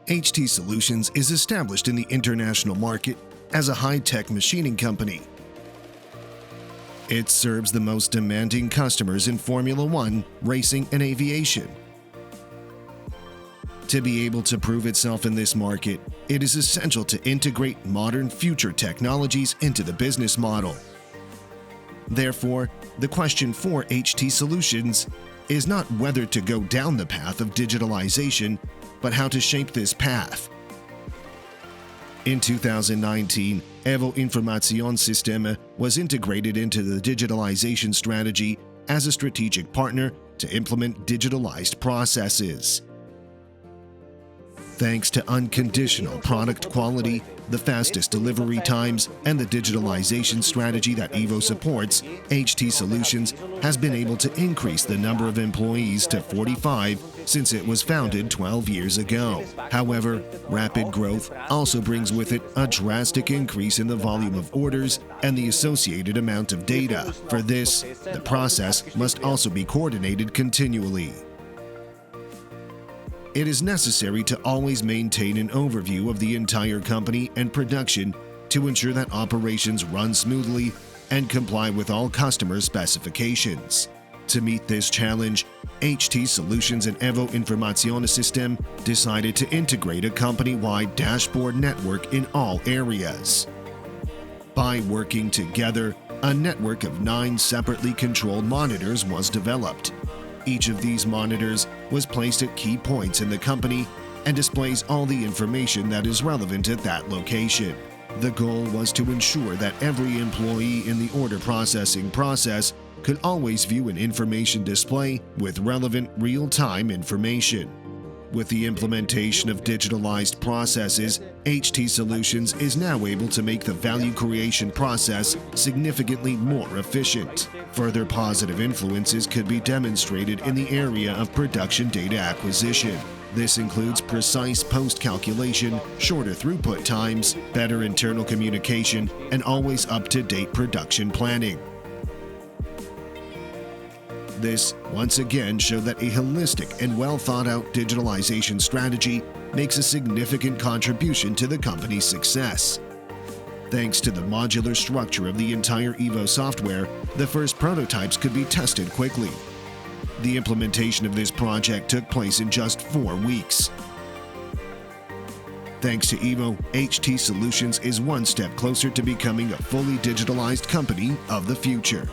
HTsolutions is established in the international market as a high-tech machining company. It serves the most demanding customers in Formula One, racing, and aviation. To be able to prove itself in this market, it is essential to integrate modern future technologies into the business model. Therefore, the question for HTsolutions is not whether to go down the path of digitalization, but how to shape this path. In 2019, HTsolutions was integrated into the digitalization strategy as a strategic partner to implement digitalized processes. Thanks to unconditional product quality, the fastest delivery times, and the digitalization strategy that EVO supports, HTsolutions has been able to increase the number of employees to 45 since it was founded 12 years ago. However, rapid growth also brings with it a drastic increase in the volume of orders and the associated amount of data. For this, the process must also be coordinated continually. It is necessary to always maintain an overview of the entire company and production to ensure that operations run smoothly and comply with all customer specifications. To meet this challenge, HTsolutions and HTsolutions decided to integrate a company-wide dashboard network in all areas. By working together, a network of 9 separately controlled monitors was developed. Each of these monitors was placed at key points in the company and displays all the information that is relevant at that location. The goal was to ensure that every employee in the order processing process could always view an information display with relevant real-time information. With the implementation of digitalized processes, HTsolutions is now able to make the value creation process significantly more efficient. Further positive influences could be demonstrated in the area of production data acquisition. This includes precise post-calculation, shorter throughput times, better internal communication, and always up-to-date production planning. This, once again, showed that a holistic and well-thought-out digitalization strategy makes a significant contribution to the company's success. Thanks to the modular structure of the entire EVO software, the first prototypes could be tested quickly. The implementation of this project took place in just 4 weeks. Thanks to EVO, HTsolutions is one step closer to becoming a fully digitalized company of the future.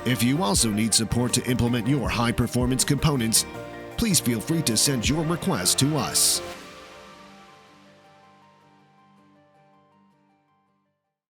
If you also need support to implement your high-performance components, please feel free to send your request to us.